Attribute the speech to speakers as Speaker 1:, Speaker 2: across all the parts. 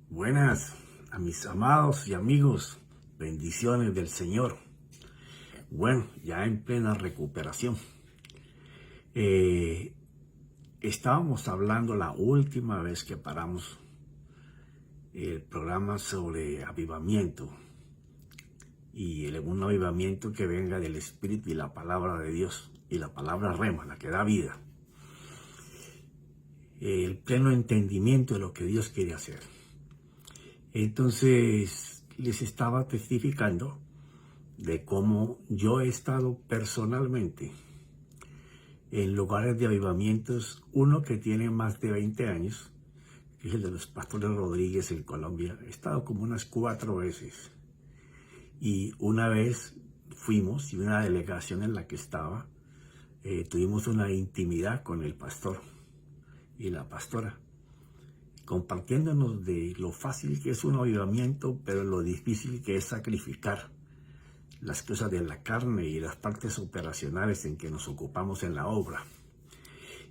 Speaker 1: Buenas a mis amados y amigos, bendiciones del Señor. Bueno, ya en plena recuperación. Eh, Estábamos hablando la última vez que paramos el programa sobre avivamiento y un avivamiento que venga del Espíritu y la palabra de Dios y la palabra rema, la que da vida. El pleno entendimiento de lo que Dios quiere hacer. Entonces les estaba testificando de cómo yo he estado personalmente en lugares de avivamientos, uno que tiene más de 20 años, que es el de los Pastores Rodríguez en Colombia. He estado como unas 4 veces. Y una vez fuimos, y una delegación en la que estaba, tuvimos una intimidad con el pastor y la pastora, compartiéndonos de lo fácil que es un avivamiento, pero lo difícil que es sacrificar las cosas de la carne y las partes operacionales en que nos ocupamos en la obra.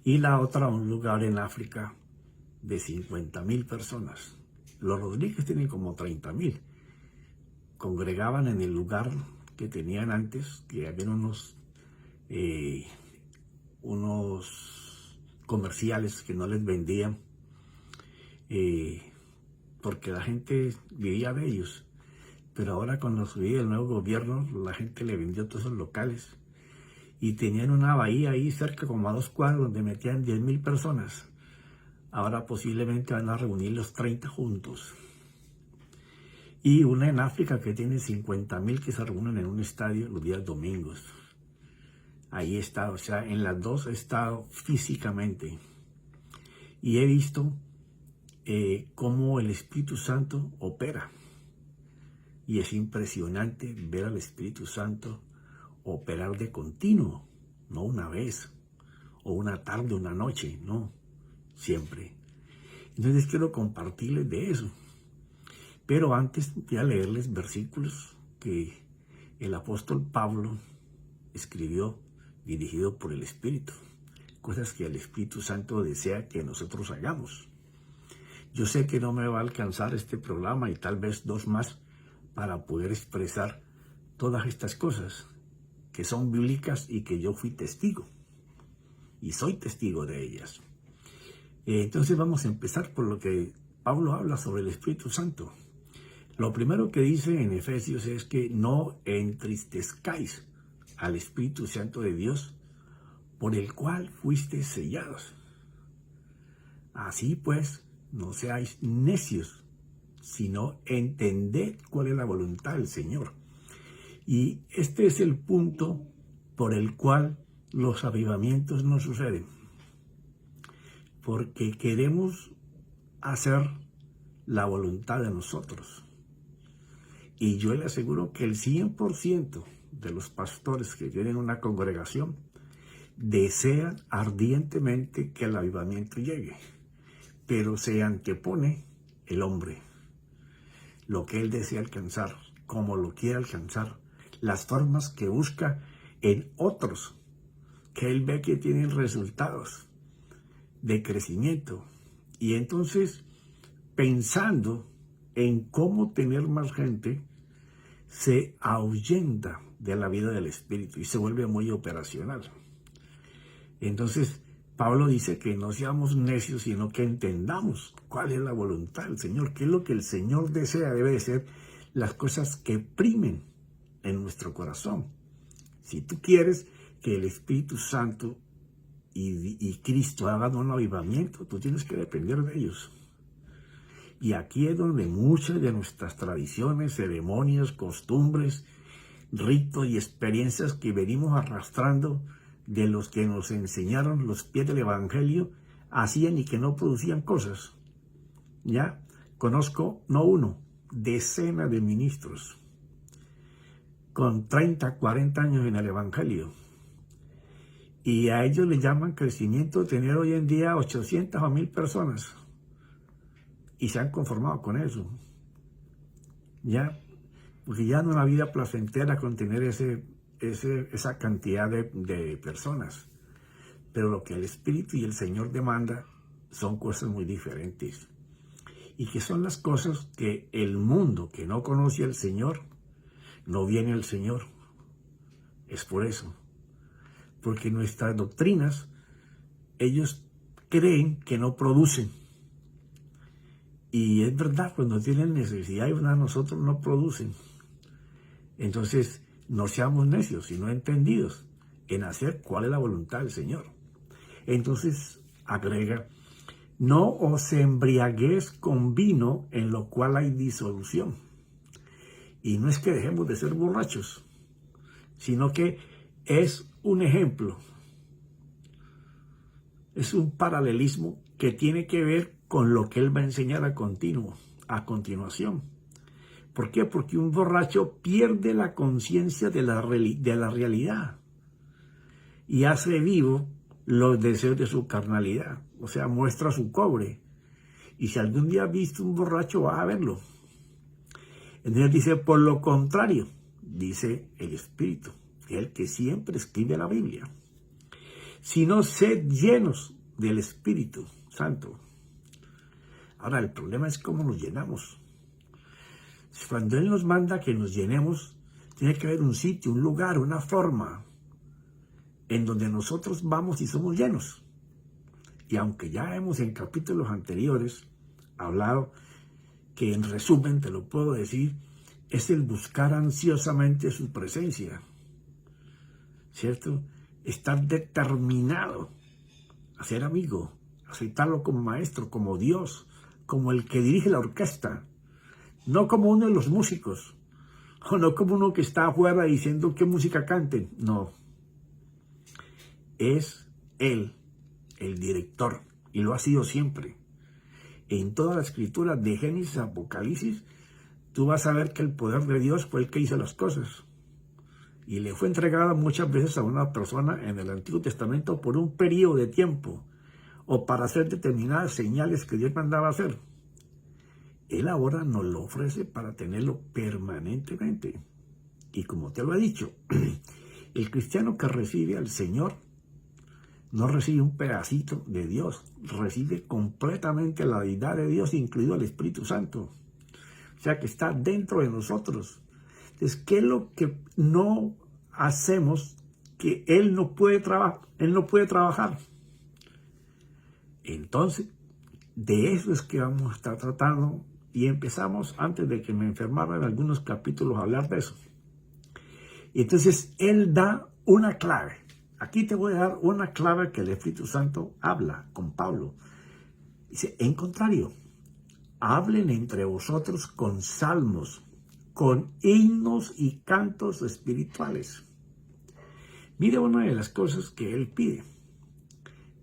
Speaker 1: Y la otra, un lugar en África de 50,000 personas. Los Rodríguez tienen como 30,000. Congregaban en el lugar que tenían antes, que habían unos comerciales que no les vendían, porque la gente vivía de ellos. Pero ahora con la subida del nuevo gobierno, la gente le vendió todos esos locales. Y tenían una bahía ahí cerca, como a 2 cuadras, donde metían 10,000 personas. Ahora posiblemente van a reunir los 30 juntos. Y una en África que tiene 50,000 que se reúnen en un estadio los días domingos. Ahí he estado, o sea, en las dos he estado físicamente. Y he visto cómo el Espíritu Santo opera. Y es impresionante ver al Espíritu Santo operar de continuo, no una vez, o una tarde, una noche, no, siempre. Entonces quiero compartirles de eso. Pero antes voy a leerles versículos que el apóstol Pablo escribió dirigido por el Espíritu. Cosas que el Espíritu Santo desea que nosotros hagamos. Yo sé que no me va a alcanzar este programa y tal vez 2 más para poder expresar todas estas cosas que son bíblicas y que yo fui testigo. Y soy testigo de ellas. Entonces vamos a empezar por lo que Pablo habla sobre el Espíritu Santo. Lo primero que dice en Efesios es que no entristezcáis al Espíritu Santo de Dios, por el cual fuisteis sellados. Así pues, no seáis necios, sino entended cuál es la voluntad del Señor. Y este es el punto por el cual los avivamientos no suceden. Porque queremos hacer la voluntad de nosotros. Y yo le aseguro que el 100% de los pastores que tienen una congregación desean ardientemente que el avivamiento llegue. Pero se antepone el hombre, lo que él desea alcanzar, como lo quiere alcanzar, las formas que busca en otros, que él ve que tienen resultados de crecimiento. Y entonces, pensando en cómo tener más gente, se ahuyenta de la vida del Espíritu y se vuelve muy operacional. Entonces, Pablo dice que no seamos necios, sino que entendamos cuál es la voluntad del Señor, qué es lo que el Señor desea. Debe de ser las cosas que primen en nuestro corazón. Si tú quieres que el Espíritu Santo y Cristo hagan un avivamiento, tú tienes que depender de ellos. Y aquí es donde muchas de nuestras tradiciones, ceremonias, costumbres, ritos y experiencias que venimos arrastrando de los que nos enseñaron los pies del Evangelio, hacían y que no producían cosas. Ya conozco, no uno, decenas de ministros con 30, 40 años en el Evangelio. Y a ellos le llaman crecimiento tener hoy en día 800 o 1,000 personas. Y se han conformado con eso. Ya, porque ya no es una vida placentera con tener esa cantidad de personas. Pero lo que el Espíritu y el Señor demanda son cosas muy diferentes. y que son las cosas que el mundo que no conoce al Señor, no viene al Señor. Es por eso. Porque nuestras doctrinas, ellos creen que no producen. Y es verdad, cuando tienen necesidad, nosotros no producen. Entonces, no seamos necios, sino entendidos en hacer cuál es la voluntad del Señor. Entonces, agrega, no os embriaguéis con vino en lo cual hay disolución. Y no es que dejemos de ser borrachos, sino que es un ejemplo, es un paralelismo que tiene que ver con lo que él va a enseñar a continuación. ¿Por qué? Porque un borracho pierde la conciencia de la realidad y hace vivo los deseos de su carnalidad, o sea, muestra su cobre. Y si algún día has visto un borracho, vas a verlo. Entonces dice, por lo contrario, dice el Espíritu, el que siempre escribe la Biblia, sino sed llenos del Espíritu Santo. Ahora, el problema es cómo nos llenamos. Cuando Él nos manda que nos llenemos, tiene que haber un sitio, un lugar, una forma en donde nosotros vamos y somos llenos. Y aunque ya hemos en capítulos anteriores hablado que en resumen, te lo puedo decir, es el buscar ansiosamente su presencia, ¿cierto? Estar determinado a ser amigo, aceptarlo como maestro, como Dios, como el que dirige la orquesta, no como uno de los músicos, o no como uno que está afuera diciendo qué música canten, no. Es Él, el director, y lo ha sido siempre. En toda la escritura, de Génesis a Apocalipsis, tú vas a ver que el poder de Dios fue el que hizo las cosas. Y le fue entregada muchas veces a una persona en el Antiguo Testamento por un periodo de tiempo, o para hacer determinadas señales que Dios mandaba hacer. Él ahora nos lo ofrece para tenerlo permanentemente. Y como te lo he dicho, el cristiano que recibe al Señor no recibe un pedacito de Dios, recibe completamente la deidad de Dios, incluido el Espíritu Santo. O sea que está dentro de nosotros. Entonces, ¿qué es lo que no hacemos que Él no puede trabajar? Entonces, de eso es que vamos a estar tratando. Y empezamos, antes de que me enfermara, en algunos capítulos a hablar de eso. Y entonces, Él da una clave. Aquí te voy a dar una clave que el Espíritu Santo habla con Pablo. Dice, en contrario, hablen entre vosotros con salmos, con himnos y cantos espirituales. Mire una de las cosas que Él pide,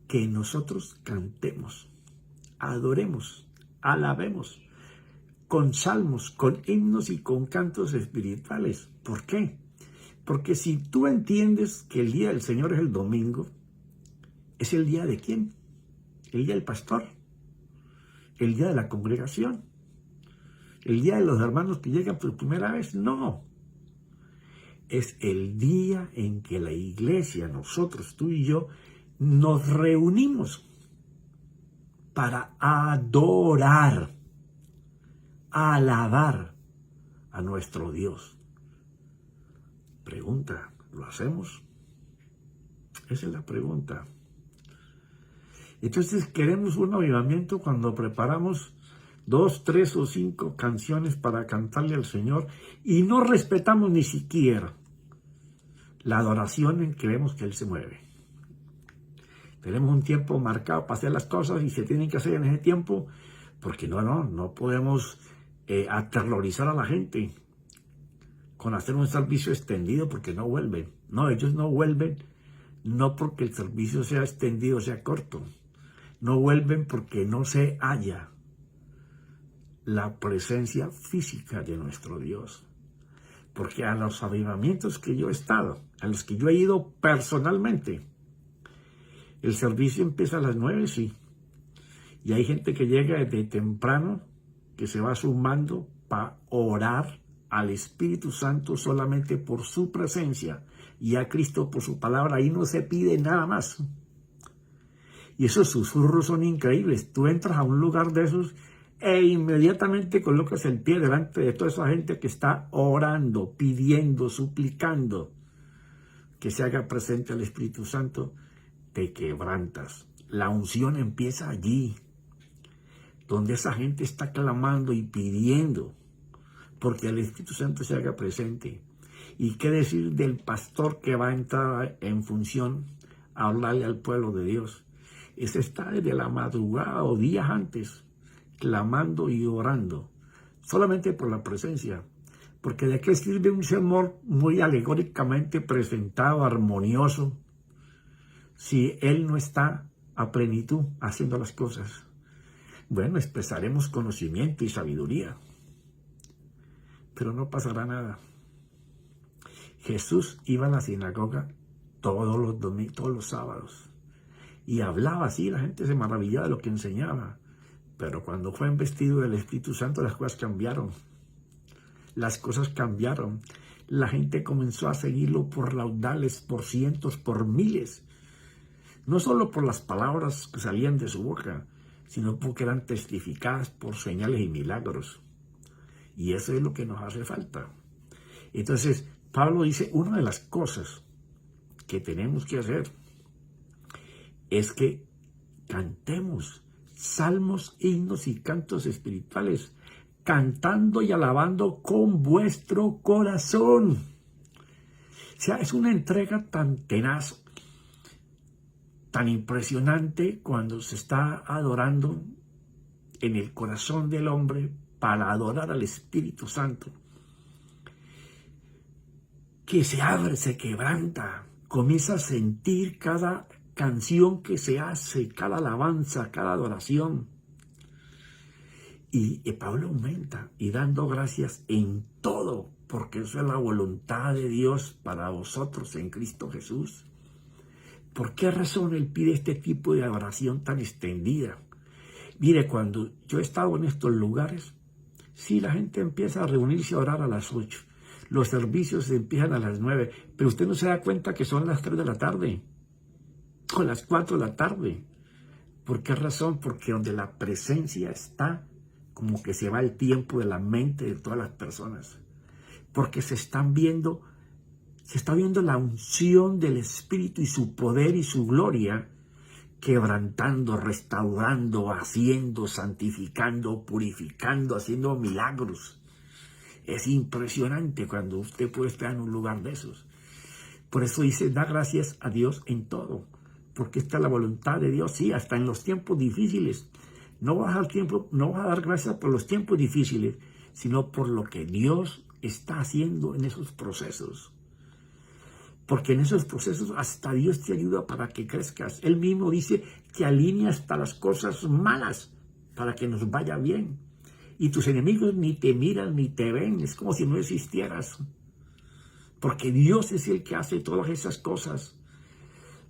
Speaker 1: que nosotros cantemos, adoremos, alabemos, con salmos, con himnos y con cantos espirituales. ¿Por qué? Porque si tú entiendes que el día del Señor es el domingo, ¿es el día de quién? El día del pastor, el día de la congregación, el día de los hermanos que llegan por primera vez. No, es el día en que la iglesia, nosotros, tú y yo, nos reunimos para adorar, alabar a nuestro Dios. Pregunta, ¿lo hacemos? Esa es la pregunta. Entonces queremos un avivamiento cuando preparamos 2, 3 o 5 canciones para cantarle al Señor y no respetamos ni siquiera la adoración en que vemos que Él se mueve. Tenemos un tiempo marcado para hacer las cosas y se tienen que hacer en ese tiempo, porque no podemos aterrorizar a la gente con hacer un servicio extendido porque no vuelven. No, ellos no vuelven, no porque el servicio sea extendido, sea corto. No vuelven porque no se halla la presencia física de nuestro Dios. Porque a los avivamientos que yo he estado, a los que yo he ido personalmente, el servicio empieza a las 9, sí. Y hay gente que llega desde temprano, que se va sumando para orar al Espíritu Santo solamente por su presencia y a Cristo por su palabra. Ahí no se pide nada más. Y esos susurros son increíbles. Tú entras a un lugar de esos e inmediatamente colocas el pie delante de toda esa gente que está orando, pidiendo, suplicando que se haga presente el Espíritu Santo, te quebrantas. La unción empieza allí, donde esa gente está clamando y pidiendo porque el Espíritu Santo se haga presente. ¿Y qué decir del pastor que va a entrar en función a hablarle al pueblo de Dios? Ese está desde la madrugada o días antes, clamando y orando, solamente por la presencia. Porque de qué sirve un sermón muy alegóricamente presentado, armonioso, si él no está a plenitud haciendo las cosas. Bueno, expresaremos conocimiento y sabiduría, pero no pasará nada. Jesús iba a la sinagoga todos los domingos, todos los sábados, y hablaba así, la gente se maravillaba de lo que enseñaba. Pero cuando fue investido del Espíritu Santo, las cosas cambiaron. Las cosas cambiaron. La gente comenzó a seguirlo por raudales, por cientos, por miles. No solo por las palabras que salían de su boca, sino porque eran testificadas por señales y milagros. Y eso es lo que nos hace falta. Entonces, Pablo dice, una de las cosas que tenemos que hacer es que cantemos salmos, himnos y cantos espirituales, cantando y alabando con vuestro corazón. O sea, es una entrega tan tenaz, tan impresionante cuando se está adorando en el corazón del hombre para adorar al Espíritu Santo, que se abre, se quebranta, comienza a sentir cada canción que se hace, cada alabanza, cada adoración. Y Pablo aumenta y dando gracias en todo, porque eso es la voluntad de Dios para vosotros en Cristo Jesús. ¿Por qué razón él pide este tipo de adoración tan extendida? Mire, cuando yo he estado en estos lugares, sí, la gente empieza a reunirse a orar a las 8. Los servicios empiezan a las 9, pero usted no se da cuenta que son las 3 de la tarde o las 4 de la tarde. ¿Por qué razón? Porque donde la presencia está, como que se va el tiempo de la mente de todas las personas. Porque se está viendo la unción del Espíritu y su poder y su gloria, quebrantando, restaurando, haciendo, santificando, purificando, haciendo milagros. Es impresionante cuando usted puede estar en un lugar de esos. Por eso dice, da gracias a Dios en todo, porque esta es la voluntad de Dios, sí, hasta en los tiempos difíciles. No vas a dar gracias por los tiempos difíciles, sino por lo que Dios está haciendo en esos procesos. Porque en esos procesos hasta Dios te ayuda para que crezcas. Él mismo dice que alinea hasta las cosas malas para que nos vaya bien. Y tus enemigos ni te miran ni te ven. Es como si no existieras. Porque Dios es el que hace todas esas cosas.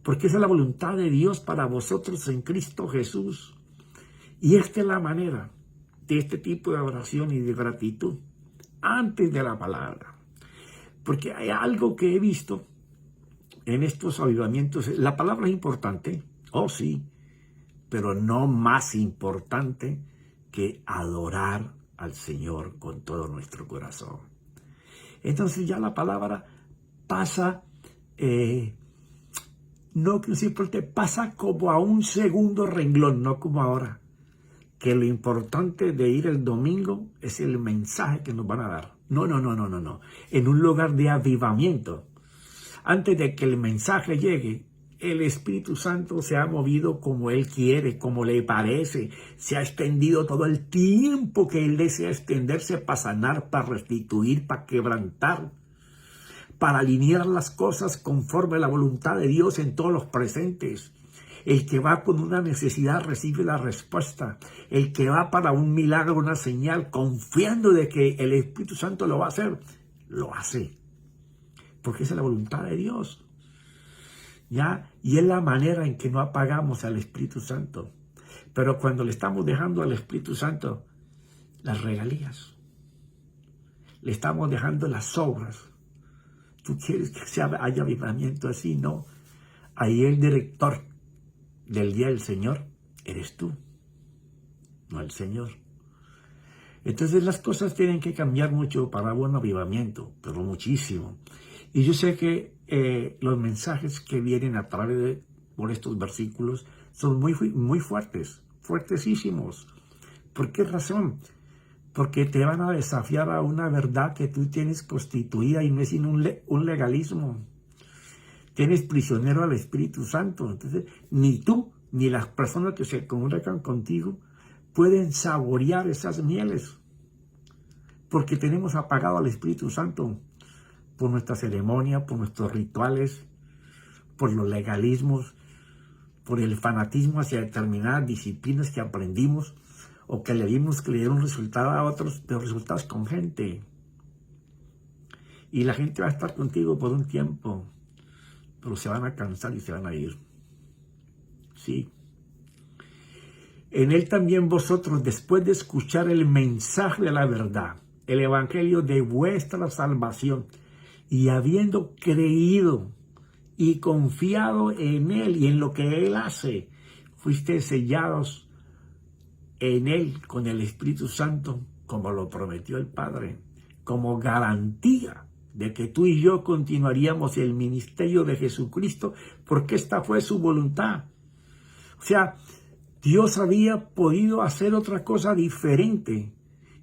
Speaker 1: Porque esa es la voluntad de Dios para vosotros en Cristo Jesús. Y esta es la manera de este tipo de oración y de gratitud antes de la palabra. Porque hay algo que he visto en estos avivamientos. La palabra es importante, oh sí, pero no más importante que adorar al Señor con todo nuestro corazón. Entonces ya la palabra pasa, no que no importe, pasa como a un segundo renglón, no como ahora. Que lo importante de ir el domingo es el mensaje que nos van a dar. No. En un lugar de avivamiento. Antes de que el mensaje llegue, el Espíritu Santo se ha movido como Él quiere, como le parece. Se ha extendido todo el tiempo que Él desea extenderse para sanar, para restituir, para quebrantar, para alinear las cosas conforme a la voluntad de Dios en todos los presentes. El que va con una necesidad recibe la respuesta. El que va para un milagro, una señal, confiando de que el Espíritu Santo lo va a hacer, lo hace. Porque esa es la voluntad de Dios. ¿Ya? Y es la manera en que no apagamos al Espíritu Santo. Pero cuando le estamos dejando al Espíritu Santo las regalías, le estamos dejando las obras. ¿Tú quieres que haya avivamiento así? No. Ahí el director del día del Señor eres tú, no el Señor. Entonces las cosas tienen que cambiar mucho para buen avivamiento, pero muchísimo. Y yo sé que los mensajes que vienen a través por estos versículos son muy fuertes, fuertesísimos. ¿Por qué razón? Porque te van a desafiar a una verdad que tú tienes constituida y no es sino un legalismo. Tienes prisionero al Espíritu Santo. Entonces, ni tú ni las personas que se congregan contigo pueden saborear esas mieles, porque tenemos apagado al Espíritu Santo por nuestra ceremonia, por nuestros rituales, por los legalismos, por el fanatismo hacia determinadas disciplinas que aprendimos o que le dimos que le dieron resultado a otros, pero resultados con gente. Y la gente va a estar contigo por un tiempo, pero se van a cansar y se van a ir. Sí. En él también vosotros, después de escuchar el mensaje de la verdad, el evangelio de vuestra salvación, y habiendo creído y confiado en él y en lo que él hace, fuisteis sellados en él con el Espíritu Santo, como lo prometió el Padre, como garantía de que tú y yo continuaríamos el ministerio de Jesucristo, porque esta fue su voluntad. O sea, Dios había podido hacer otra cosa diferente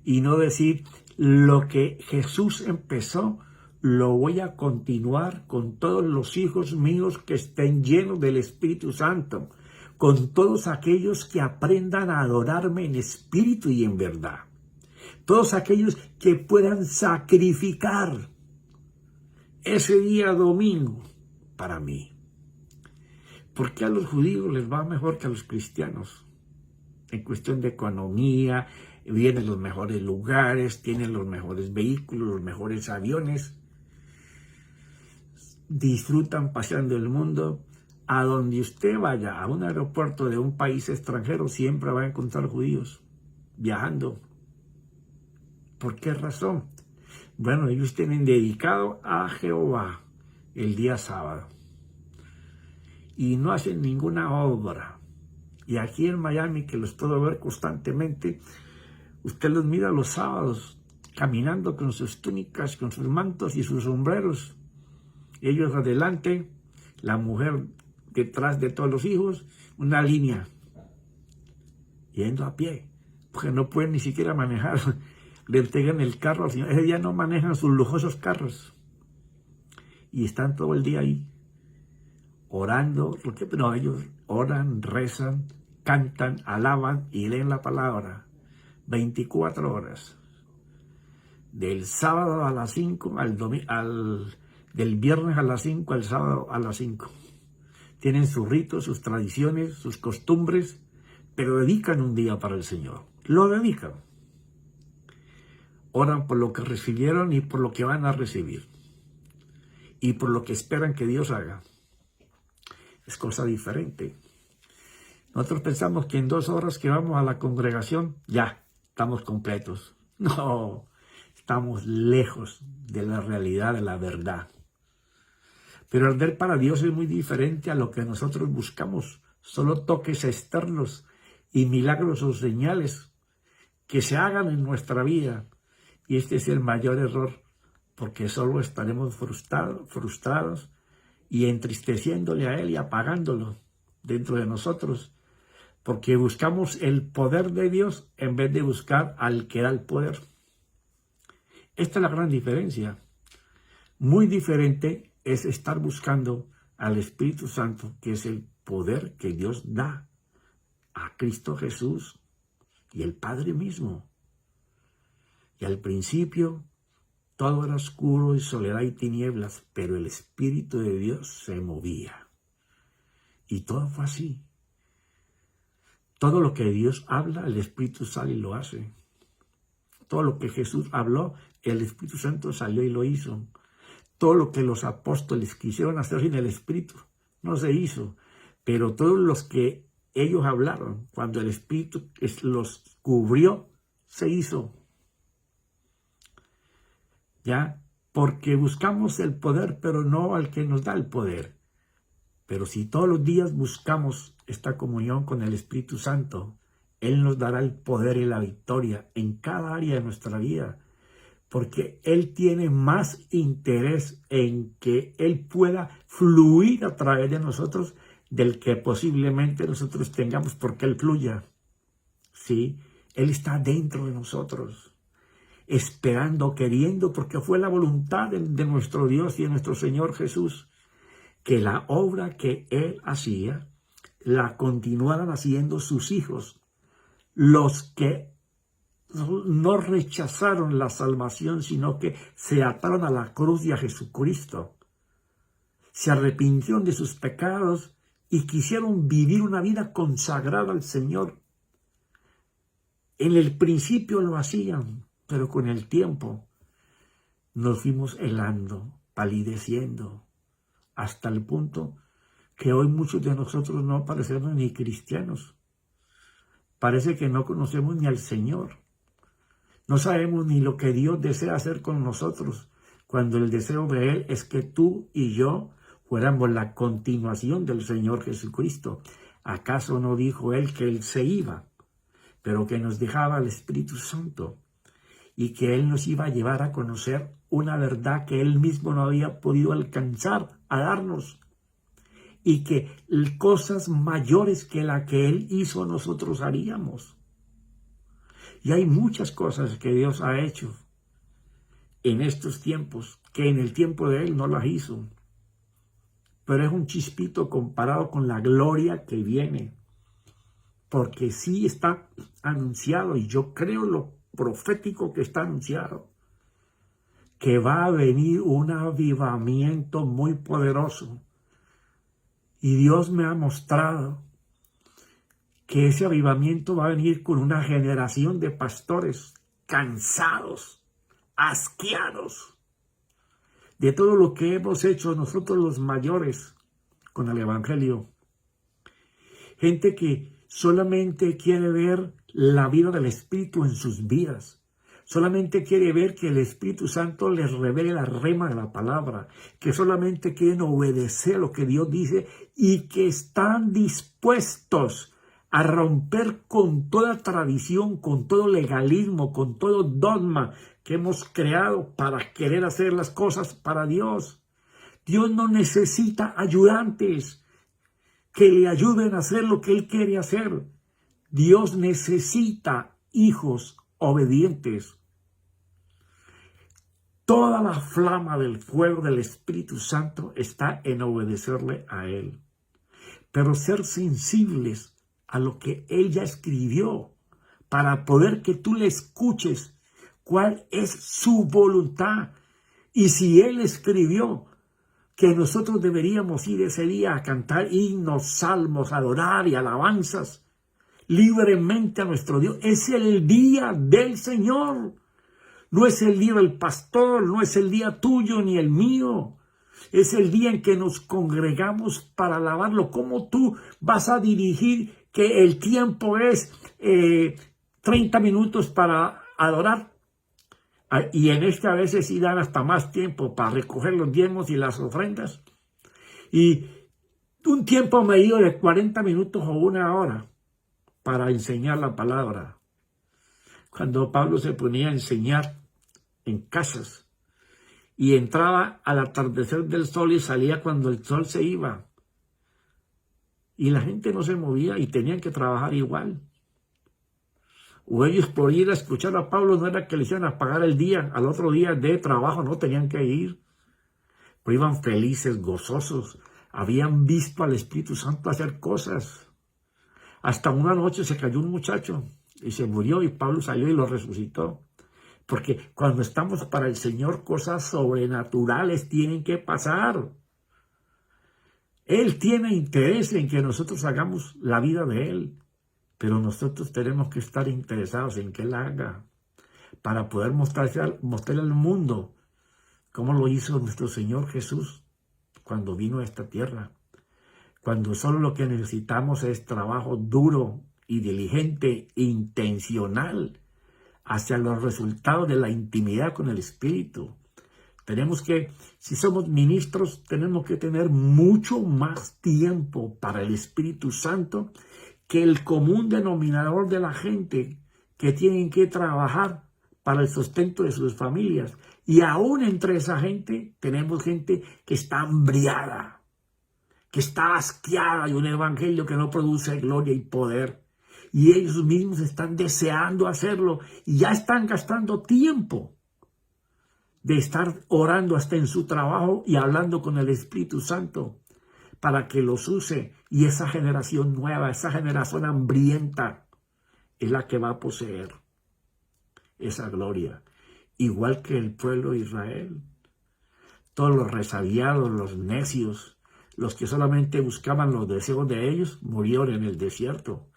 Speaker 1: y no decir, lo que Jesús empezó, lo voy a continuar con todos los hijos míos que estén llenos del Espíritu Santo, con todos aquellos que aprendan a adorarme en espíritu y en verdad, todos aquellos que puedan sacrificar ese día domingo para mí. ¿Por qué a los judíos les va mejor que a los cristianos? En cuestión de economía, vienen los mejores lugares, tienen los mejores vehículos, los mejores aviones, disfrutan paseando el mundo. A donde usted vaya, a un aeropuerto de un país extranjero, siempre va a encontrar judíos viajando. ¿Por qué razón? Bueno, ellos tienen dedicado a Jehová el día sábado y no hacen ninguna obra. Y aquí en Miami, que los puedo ver constantemente, usted los mira los sábados caminando con sus túnicas, con sus mantos y sus sombreros. Ellos adelante, la mujer detrás de todos los hijos, una línea, yendo a pie, porque no pueden ni siquiera manejar. Le entregan el carro al Señor. Ese día no manejan sus lujosos carros y están todo el día ahí orando, porque no, ellos oran, rezan, cantan, alaban y leen la palabra 24 horas. Del sábado a las 5 del viernes a las 5 al sábado a las 5. Tienen sus ritos, sus tradiciones, sus costumbres, pero dedican un día para el Señor. Lo dedican. Oran por lo que recibieron y por lo que van a recibir. Y por lo que esperan que Dios haga. Es cosa diferente. Nosotros pensamos que en 2 horas que vamos a la congregación, ya, estamos completos. No, estamos lejos de la realidad, de la verdad. Pero arder para Dios es muy diferente a lo que nosotros buscamos. Solo toques externos y milagros o señales que se hagan en nuestra vida. Y este es el mayor error, porque solo estaremos frustrados y entristeciéndole a Él y apagándolo dentro de nosotros, porque buscamos el poder de Dios en vez de buscar al que da el poder. Esta es la gran diferencia. Muy diferente es estar buscando al Espíritu Santo, que es el poder que Dios da a Cristo Jesús y el Padre mismo. Y al principio todo era oscuro y soledad y tinieblas, pero el Espíritu de Dios se movía. Y todo fue así. Todo lo que Dios habla, el Espíritu sale y lo hace. Todo lo que Jesús habló, el Espíritu Santo salió y lo hizo. Todo lo que los apóstoles quisieron hacer sin el Espíritu no se hizo. Pero todos los que ellos hablaron, cuando el Espíritu los cubrió, se hizo. ¿Ya? Porque buscamos el poder, pero no al que nos da el poder. Pero si todos los días buscamos esta comunión con el Espíritu Santo, Él nos dará el poder y la victoria en cada área de nuestra vida, porque Él tiene más interés en que Él pueda fluir a través de nosotros del que posiblemente nosotros tengamos porque Él fluya. ¿Sí? Él está dentro de nosotros, esperando, queriendo, porque fue la voluntad de nuestro Dios y de nuestro Señor Jesús, que la obra que Él hacía, la continuaran haciendo sus hijos, los que no rechazaron la salvación, sino que se ataron a la cruz y a Jesucristo, se arrepintieron de sus pecados y quisieron vivir una vida consagrada al Señor. En el principio lo hacían, pero con el tiempo nos fuimos helando, palideciendo, hasta el punto que hoy muchos de nosotros no parecemos ni cristianos. Parece que no conocemos ni al Señor. No sabemos ni lo que Dios desea hacer con nosotros, cuando el deseo de Él es que tú y yo fuéramos la continuación del Señor Jesucristo. ¿Acaso no dijo Él que Él se iba, pero que nos dejaba el Espíritu Santo y que Él nos iba a llevar a conocer una verdad que Él mismo no había podido alcanzar a darnos, y que cosas mayores que la que Él hizo nosotros haríamos? Y hay muchas cosas que Dios ha hecho en estos tiempos que en el tiempo de Él no las hizo, pero es un chispito comparado con la gloria que viene, porque sí está anunciado, y yo creo lo profético que está anunciado, que va a venir un avivamiento muy poderoso. Y Dios me ha mostrado que ese avivamiento va a venir con una generación de pastores cansados, asqueados de todo lo que hemos hecho nosotros los mayores con el Evangelio. Gente que solamente quiere ver la vida del Espíritu en sus vidas. Solamente quiere ver que el Espíritu Santo les revele la rema de la palabra, que solamente quieren obedecer lo que Dios dice y que están dispuestos a romper con toda tradición, con todo legalismo, con todo dogma que hemos creado para querer hacer las cosas para Dios. Dios no necesita ayudantes que le ayuden a hacer lo que Él quiere hacer. Dios necesita hijos obedientes. Toda la flama del fuego del Espíritu Santo está en obedecerle a Él. Pero ser sensibles a lo que Él ya escribió, para poder que tú le escuches cuál es su voluntad. Y si Él escribió que nosotros deberíamos ir ese día a cantar himnos, salmos, adorar y alabanzas libremente a nuestro Dios, es el día del Señor. No es el día del pastor, no es el día tuyo ni el mío. Es el día en que nos congregamos para alabarlo. ¿Cómo tú vas a dirigir que el tiempo es 30 minutos para adorar? Y en a veces sí dan hasta más tiempo para recoger los diezmos y las ofrendas. Y un tiempo medido de 40 minutos o una hora para enseñar la palabra. Cuando Pablo se ponía a enseñar en casas y entraba al atardecer del sol y salía cuando el sol se iba, y la gente no se movía y tenían que trabajar igual. O ellos por ir a escuchar a Pablo no era que le hicieran a pagar el día, al otro día de trabajo no tenían que ir, pero iban felices, gozosos, habían visto al Espíritu Santo hacer cosas. Hasta una noche se cayó un muchacho y se murió, y Pablo salió y lo resucitó. Porque cuando estamos para el Señor, cosas sobrenaturales tienen que pasar. Él tiene interés en que nosotros hagamos la vida de Él, pero nosotros tenemos que estar interesados en que Él haga, para poder mostrarle al mundo cómo lo hizo nuestro Señor Jesús cuando vino a esta tierra. Cuando solo lo que necesitamos es trabajo duro y diligente, intencional, hacia los resultados de la intimidad con el Espíritu. Tenemos que, si somos ministros, tenemos que tener mucho más tiempo para el Espíritu Santo que el común denominador de la gente que tienen que trabajar para el sustento de sus familias. Y aún entre esa gente tenemos gente que está hambriada, que está asqueada de un evangelio que no produce gloria y poder. Y ellos mismos están deseando hacerlo y ya están gastando tiempo de estar orando hasta en su trabajo y hablando con el Espíritu Santo para que los use. Y esa generación nueva, esa generación hambrienta es la que va a poseer esa gloria. Igual que el pueblo de Israel. Todos los resabiados, los necios, los que solamente buscaban los deseos de ellos, murieron en el desierto.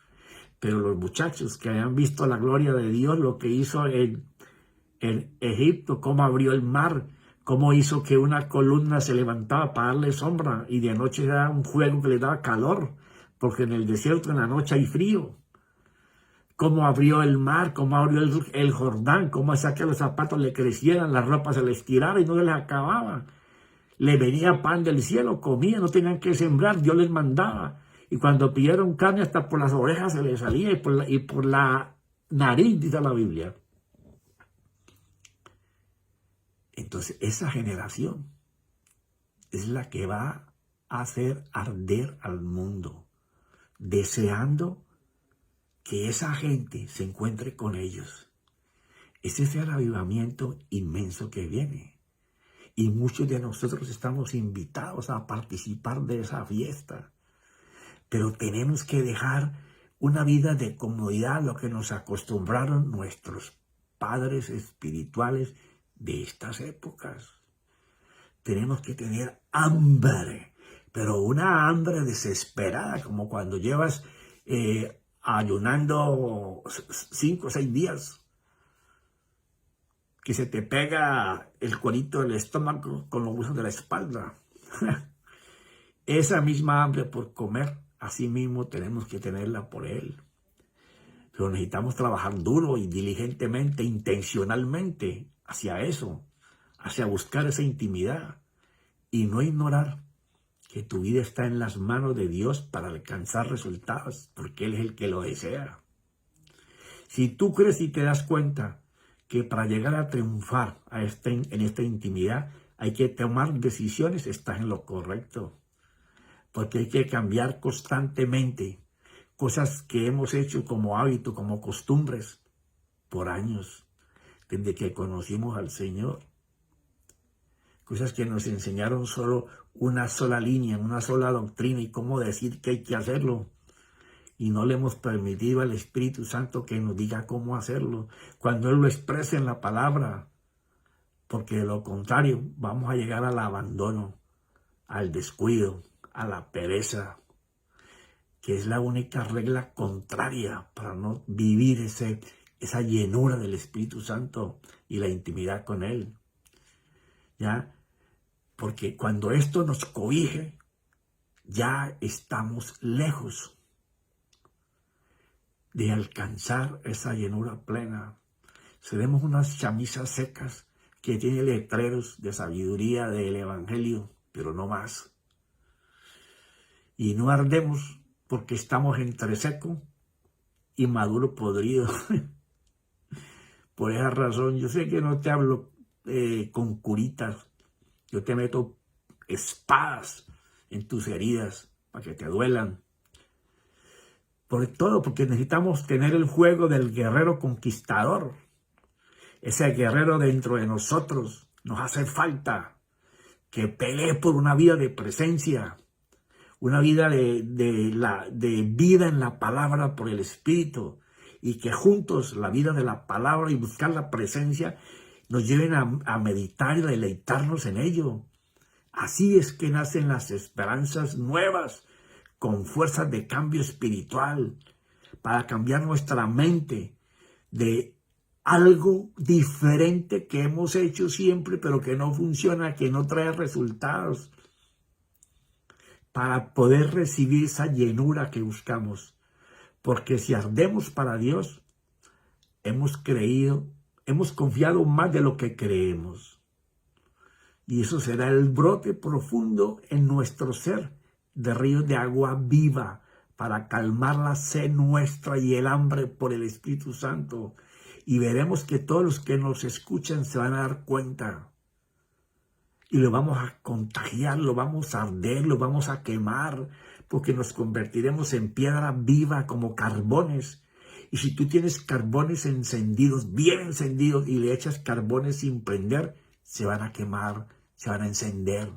Speaker 1: Pero los muchachos que habían visto la gloria de Dios, lo que hizo en Egipto, cómo abrió el mar, cómo hizo que una columna se levantaba para darle sombra y de noche era un fuego que le daba calor, porque en el desierto en la noche hay frío. Cómo abrió el mar, cómo abrió el Jordán, cómo hacía que los zapatos le crecieran, las ropas se les estirara y no se les acababa. Le venía pan del cielo, comían, no tenían que sembrar, Dios les mandaba. Y cuando pidieron carne, hasta por las orejas se les salía y por la nariz, dice la Biblia. Entonces, esa generación es la que va a hacer arder al mundo, deseando que esa gente se encuentre con ellos. Ese es el avivamiento inmenso que viene. Y muchos de nosotros estamos invitados a participar de esa fiesta. Pero tenemos que dejar una vida de comodidad, lo que nos acostumbraron nuestros padres espirituales de estas épocas. Tenemos que tener hambre, pero una hambre desesperada, como cuando llevas ayunando 5 o 6 días, que se te pega el cuerito del estómago con los huesos de la espalda. Esa misma hambre por comer, así mismo tenemos que tenerla por Él. Pero necesitamos trabajar duro y diligentemente, intencionalmente, hacia eso, hacia buscar esa intimidad y no ignorar que tu vida está en las manos de Dios para alcanzar resultados, porque Él es el que lo desea. Si tú crees y te das cuenta que para llegar a triunfar en esta intimidad hay que tomar decisiones, estás en lo correcto. Porque hay que cambiar constantemente cosas que hemos hecho como hábito, como costumbres, por años, desde que conocimos al Señor. Cosas que nos enseñaron solo una sola línea, una sola doctrina y cómo decir que hay que hacerlo. Y no le hemos permitido al Espíritu Santo que nos diga cómo hacerlo, cuando Él lo expresa en la palabra. Porque de lo contrario, vamos a llegar al abandono, al descuido, a la pereza, que es la única regla contraria para no vivir esa llenura del Espíritu Santo y la intimidad con Él. ¿Ya? Porque cuando esto nos cobije, ya estamos lejos de alcanzar esa llenura plena. Seremos unas chamisas secas que tienen letreros de sabiduría del Evangelio, pero no más. Y no ardemos porque estamos entre seco y maduro podrido. Por esa razón, yo sé que no te hablo con curitas. Yo te meto espadas en tus heridas para que te duelan. Por todo, porque necesitamos tener el fuego del guerrero conquistador. Ese guerrero dentro de nosotros nos hace falta que pelee por una vida de presencia. Una vida de vida en la palabra por el Espíritu, y que juntos la vida de la palabra y buscar la presencia nos lleven a meditar y deleitarnos en ello. Así es que nacen las esperanzas nuevas con fuerzas de cambio espiritual para cambiar nuestra mente de algo diferente que hemos hecho siempre pero que no funciona, que no trae resultados, para poder recibir esa llenura que buscamos. Porque si ardemos para Dios, hemos confiado más de lo que creemos. Y eso será el brote profundo en nuestro ser de ríos de agua viva para calmar la sed nuestra y el hambre por el Espíritu Santo. Y veremos que todos los que nos escuchan se van a dar cuenta. Y lo vamos a contagiar, lo vamos a arder, lo vamos a quemar, porque nos convertiremos en piedra viva como carbones. Y si tú tienes carbones encendidos, bien encendidos, y le echas carbones sin prender, se van a quemar, se van a encender.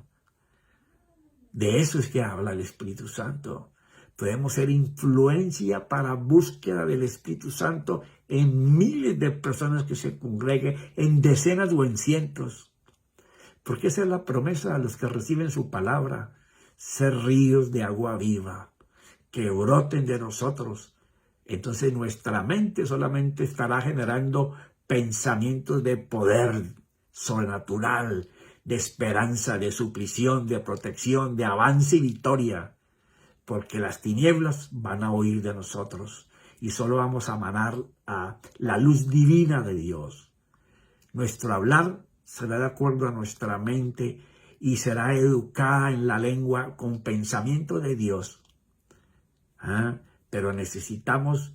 Speaker 1: De eso es que habla el Espíritu Santo. Podemos ser influencia para búsqueda del Espíritu Santo en miles de personas que se congreguen, en decenas o en cientos. Porque esa es la promesa a los que reciben su palabra, ser ríos de agua viva, que broten de nosotros. Entonces nuestra mente solamente estará generando pensamientos de poder sobrenatural, de esperanza, de suplición, de protección, de avance y victoria. Porque las tinieblas van a huir de nosotros y solo vamos a manar a la luz divina de Dios. Nuestro hablar será de acuerdo a nuestra mente y será educada en la lengua con pensamiento de Dios. Pero necesitamos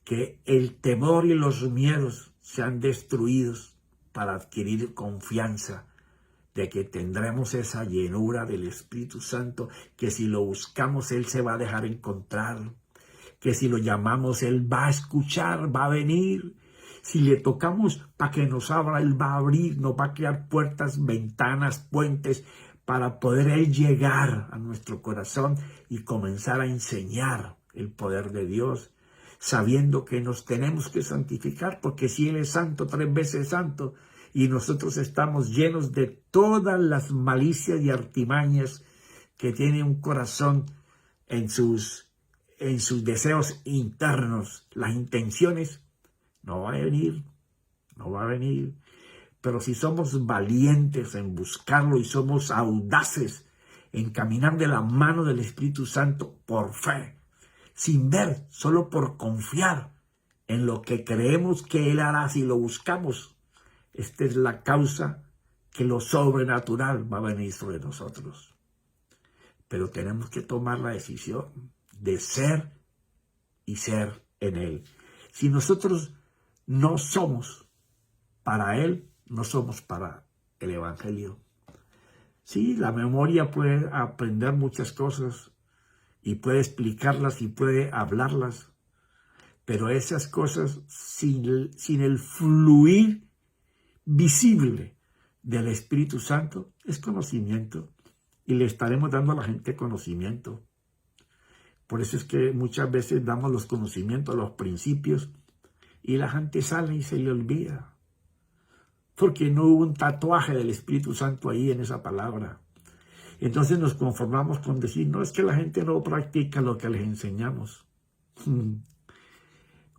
Speaker 1: que el temor y los miedos sean destruidos para adquirir confianza de que tendremos esa llenura del Espíritu Santo, que si lo buscamos Él se va a dejar encontrar, que si lo llamamos Él va a escuchar, va a venir. Si le tocamos para que nos abra, Él va a abrir, nos va a crear puertas, ventanas, puentes para poder Él llegar a nuestro corazón y comenzar a enseñar el poder de Dios, sabiendo que nos tenemos que santificar, porque si Él es santo, 3 veces santo, y nosotros estamos llenos de todas las malicias y artimañas que tiene un corazón en sus deseos internos, las intenciones, no va a venir, no va a venir. Pero si somos valientes en buscarlo y somos audaces en caminar de la mano del Espíritu Santo por fe, sin ver, solo por confiar en lo que creemos que Él hará si lo buscamos, esta es la causa que lo sobrenatural va a venir sobre nosotros. Pero tenemos que tomar la decisión de ser y ser en Él. Si nosotros no somos para Él, no somos para el Evangelio. Sí, la memoria puede aprender muchas cosas y puede explicarlas y puede hablarlas, pero esas cosas sin el fluir visible del Espíritu Santo es conocimiento, y le estaremos dando a la gente conocimiento. Por eso es que muchas veces damos los conocimientos, los principios, y la gente sale y se le olvida, porque no hubo un tatuaje del Espíritu Santo ahí en esa palabra. Entonces nos conformamos con decir, no, es que la gente no practica lo que les enseñamos.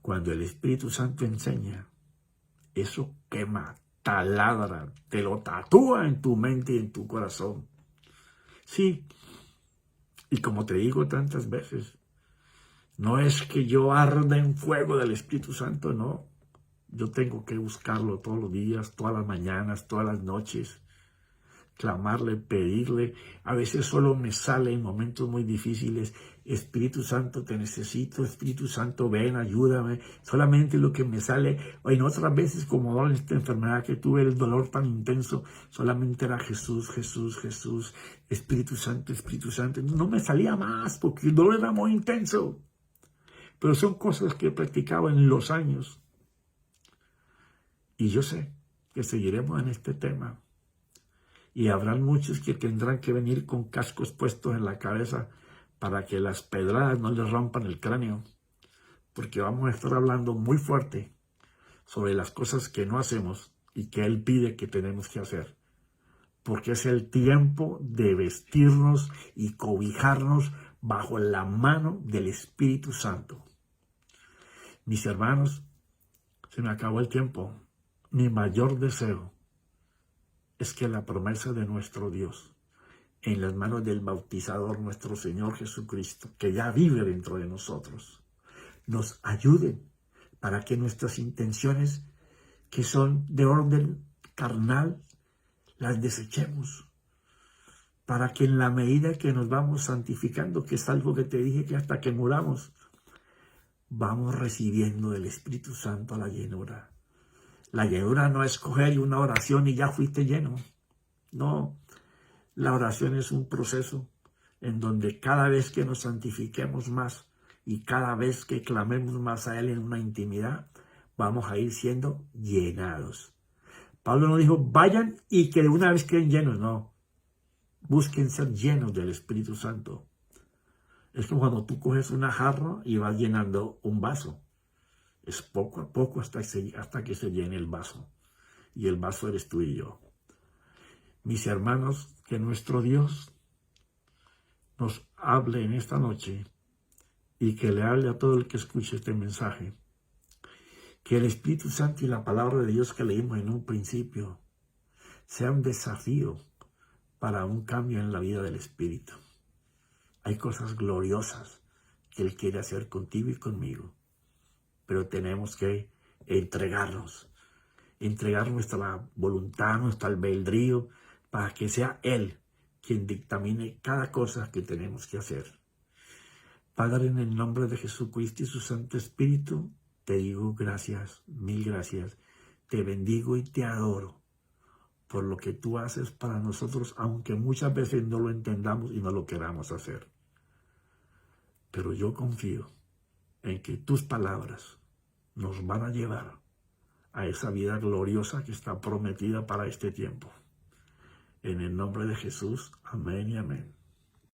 Speaker 1: Cuando el Espíritu Santo enseña, eso quema, taladra, te lo tatúa en tu mente y en tu corazón. Sí, y como te digo tantas veces, no es que yo arda en fuego del Espíritu Santo, no. Yo tengo que buscarlo todos los días, todas las mañanas, todas las noches, clamarle, pedirle. A veces solo me sale en momentos muy difíciles, Espíritu Santo, te necesito, Espíritu Santo, ven, ayúdame. Solamente lo que me sale, o en otras veces, como en esta enfermedad que tuve, el dolor tan intenso, solamente era Jesús, Jesús, Jesús, Espíritu Santo, Espíritu Santo. No me salía más porque el dolor era muy intenso. Pero son cosas que he practicado en los años. Y yo sé que seguiremos en este tema. Y habrán muchos que tendrán que venir con cascos puestos en la cabeza para que las pedradas no les rompan el cráneo. Porque vamos a estar hablando muy fuerte sobre las cosas que no hacemos y que Él pide que tenemos que hacer. Porque es el tiempo de vestirnos y cobijarnos bajo la mano del Espíritu Santo. Mis hermanos, se me acabó el tiempo. Mi mayor deseo es que la promesa de nuestro Dios, en las manos del bautizador, nuestro Señor Jesucristo, que ya vive dentro de nosotros, nos ayude para que nuestras intenciones, que son de orden carnal, las desechemos. para que en la medida que nos vamos santificando, que es algo que te dije que hasta que muramos, vamos recibiendo del Espíritu Santo la llenura. La llenura no es coger una oración y ya fuiste lleno. No, la oración es un proceso en donde cada vez que nos santifiquemos más y cada vez que clamemos más a Él en una intimidad, vamos a ir siendo llenados. Pablo no dijo, vayan y que de una vez queden llenos, no. Busquen ser llenos del Espíritu Santo. Es como cuando tú coges una jarra y vas llenando un vaso. Es poco a poco hasta que se llene el vaso. Y el vaso eres tú y yo. Mis hermanos, que nuestro Dios nos hable en esta noche y que le hable a todo el que escuche este mensaje. Que el Espíritu Santo y la palabra de Dios que leímos en un principio sea un desafío para un cambio en la vida del Espíritu. Hay cosas gloriosas que Él quiere hacer contigo y conmigo, pero tenemos que entregar nuestra voluntad, nuestro albedrío, para que sea Él quien dictamine cada cosa que tenemos que hacer. Padre, en el nombre de Jesucristo y su Santo Espíritu, te digo gracias, mil gracias. Te bendigo y te adoro por lo que tú haces para nosotros, aunque muchas veces no lo entendamos y no lo queramos hacer. Pero yo confío en que tus palabras nos van a llevar a esa vida gloriosa que está prometida para este tiempo. En el nombre de Jesús, amén y amén.